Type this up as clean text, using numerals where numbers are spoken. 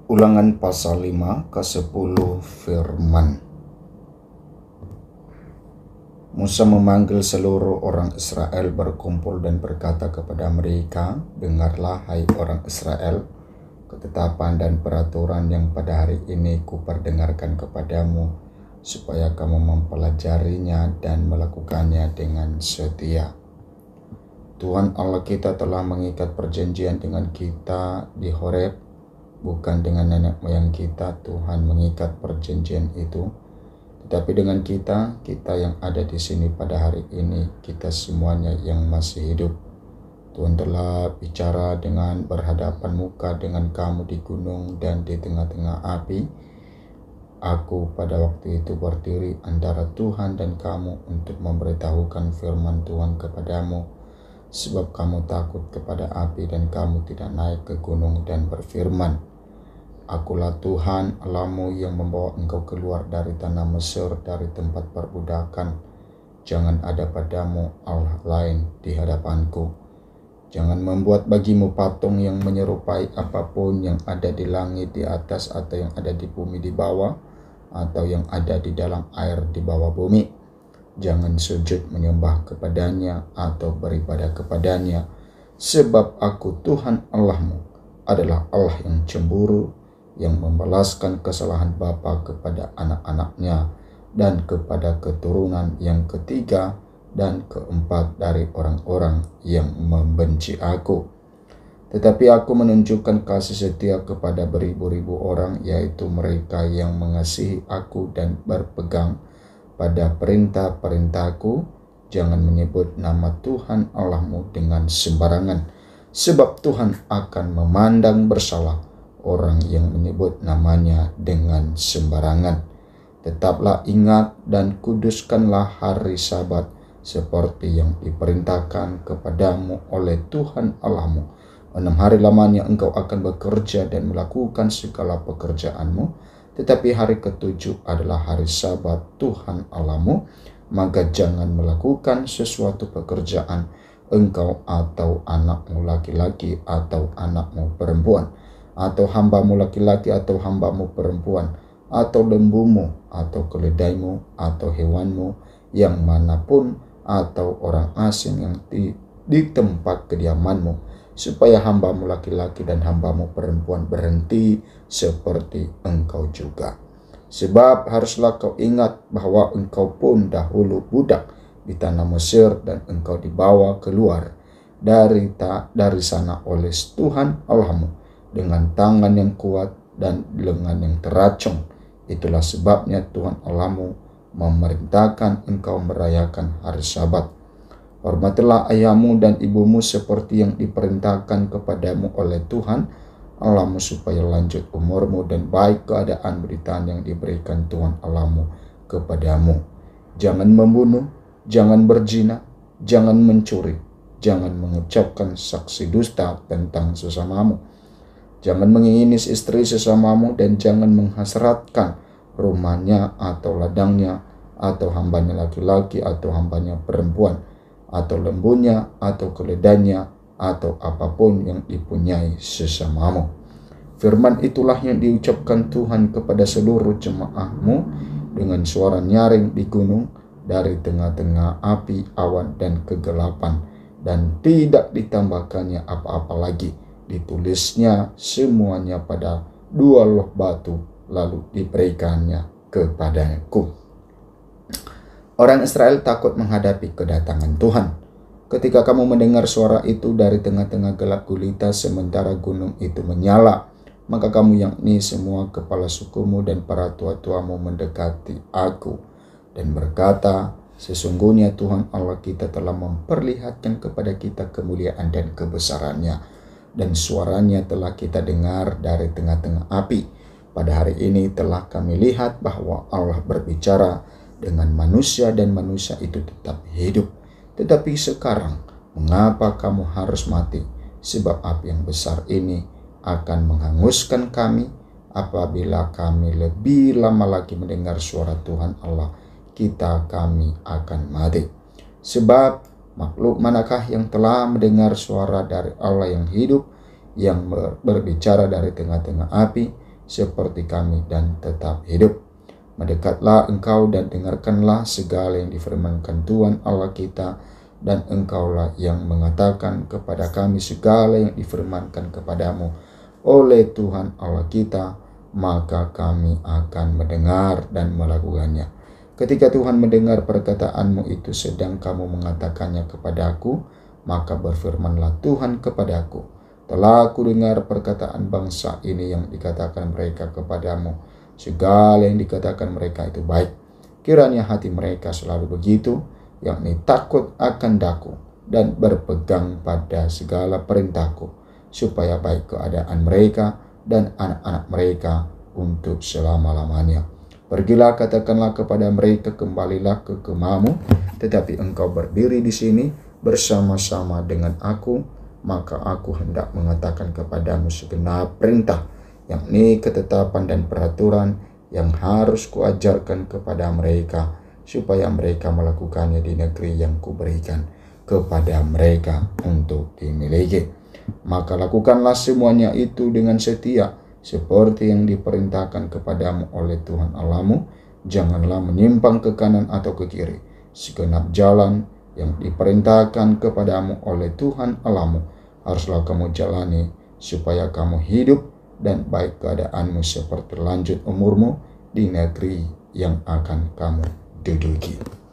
Ulangan pasal 5 ke-10 firman. Musa memanggil seluruh orang Israel berkumpul dan berkata kepada mereka, "Dengarlah hai orang Israel, ketetapan dan peraturan yang pada hari ini kuperdengarkan kepadamu, supaya kamu mempelajarinya dan melakukannya dengan setia. Tuhan Allah kita telah mengikat perjanjian dengan kita di Horeb, bukan dengan nenek moyang kita Tuhan mengikat perjanjian itu, tetapi dengan kita yang ada di sini pada hari ini, kita semuanya yang masih hidup. Tuhan telah bicara dengan berhadapan muka dengan kamu di gunung dan di tengah-tengah api. Aku pada waktu itu berdiri antara Tuhan dan kamu untuk memberitahukan firman Tuhan kepadamu, sebab kamu takut kepada api dan kamu tidak naik ke gunung dan berfirman, Akulah Tuhan Allahmu yang membawa engkau keluar dari tanah Mesir, dari tempat perbudakan. Jangan ada padamu Allah lain di hadapanku. Jangan membuat bagimu patung yang menyerupai apapun yang ada di langit di atas, atau yang ada di bumi di bawah, atau yang ada di dalam air di bawah bumi. Jangan sujud menyembah kepadanya atau beribadah kepadanya, sebab aku Tuhan Allahmu adalah Allah yang cemburu, yang membalaskan kesalahan bapa kepada anak-anaknya dan kepada keturunan yang ketiga dan keempat dari orang-orang yang membenci aku. Tetapi aku menunjukkan kasih setia kepada beribu-ribu orang, yaitu mereka yang mengasihi aku dan berpegang pada perintah-perintahku. Jangan menyebut nama Tuhan Allahmu dengan sembarangan, sebab Tuhan akan memandang bersalah orang yang menyebut namanya dengan sembarangan. Tetaplah ingat dan kuduskanlah hari Sabat seperti yang diperintahkan kepadamu oleh Tuhan Allahmu. 6 hari lamanya engkau akan bekerja dan melakukan segala pekerjaanmu, tetapi hari ke-7 adalah hari Sabat Tuhan Allahmu. Maka jangan melakukan sesuatu pekerjaan, engkau atau anakmu laki-laki atau anakmu perempuan, atau hambamu laki-laki atau hambamu perempuan, atau lembumu, atau keledaimu, atau hewanmu yang manapun, atau orang asing yang di tempat kediamanmu, supaya hambamu laki-laki dan hambamu perempuan berhenti seperti engkau juga. Sebab haruslah kau ingat bahwa engkau pun dahulu budak di tanah Mesir, dan engkau dibawa keluar dari sana oleh Tuhan Allahmu dengan tangan yang kuat dan lengan yang teracung. Itulah sebabnya Tuhan Allahmu memerintahkan engkau merayakan hari Sabat. Hormatilah ayahmu dan ibumu seperti yang diperintahkan kepadamu oleh Tuhan Allahmu, supaya lanjut umurmu dan baik keadaan di tanah yang diberikan Tuhan Allahmu kepadamu. Jangan membunuh, jangan berzina, jangan mencuri, jangan mengucapkan saksi dusta tentang sesamamu, jangan mengingini istri sesamamu, dan jangan menghasratkan rumahnya atau ladangnya, atau hambanya laki-laki atau hambanya perempuan, atau lembunya atau keledainya, atau apapun yang dipunyai sesamamu. Firman itulah yang diucapkan Tuhan kepada seluruh jemaahmu dengan suara nyaring di gunung, dari tengah-tengah api, awan, dan kegelapan, dan tidak ditambahkannya apa-apa lagi. Ditulisnya semuanya pada 2 loh batu, lalu diberikannya kepadaku. Orang Israel takut menghadapi kedatangan Tuhan. Ketika kamu mendengar suara itu dari tengah-tengah gelap gulita, sementara gunung itu menyala, maka kamu yakni semua kepala sukumu dan para tua-tuamu mendekati aku dan berkata, sesungguhnya Tuhan Allah kita telah memperlihatkan kepada kita kemuliaan dan kebesarannya, dan suaranya telah kita dengar dari tengah-tengah api. Pada hari ini telah kami lihat bahwa Allah berbicara dengan manusia, dan manusia itu tetap hidup. Tetapi sekarang, mengapa kamu harus mati? Sebab api yang besar ini akan menghanguskan kami. Apabila kami lebih lama lagi mendengar suara Tuhan Allah kita, kami akan mati. Sebab makhluk manakah yang telah mendengar suara dari Allah yang hidup, yang berbicara dari tengah-tengah api, seperti kami dan tetap hidup. Mendekatlah Engkau dan dengarkanlah segala yang difirmankan Tuhan Allah kita, dan Engkaulah yang mengatakan kepada kami segala yang difirmankan kepadamu oleh Tuhan Allah kita, maka kami akan mendengar dan melakukannya. Ketika Tuhan mendengar perkataanmu itu sedang kamu mengatakannya kepadaku, maka berfirmanlah Tuhan kepadaku, telah aku dengar perkataan bangsa ini yang dikatakan mereka kepadamu. Segala yang dikatakan mereka itu baik. Kiranya hati mereka selalu begitu, yakni takut akan Daku dan berpegang pada segala perintahku, supaya baik keadaan mereka dan anak-anak mereka untuk selama-lamanya. Pergilah, katakanlah kepada mereka, kembalilah ke kemamu, tetapi engkau berdiri di sini bersama-sama dengan aku, maka aku hendak mengatakan kepadamu segenap perintah, yakni ketetapan dan peraturan yang harus kuajarkan kepada mereka, supaya mereka melakukannya di negeri yang kuberikan kepada mereka untuk dimiliki. Maka lakukanlah semuanya itu dengan setia, seperti yang diperintahkan kepadamu oleh Tuhan Allahmu. Janganlah menyimpang ke kanan atau ke kiri. Segenap jalan yang diperintahkan kepadamu oleh Tuhan Allahmu haruslah kamu jalani, supaya kamu hidup dan baik keadaanmu seperti lanjut umurmu di negeri yang akan kamu duduki.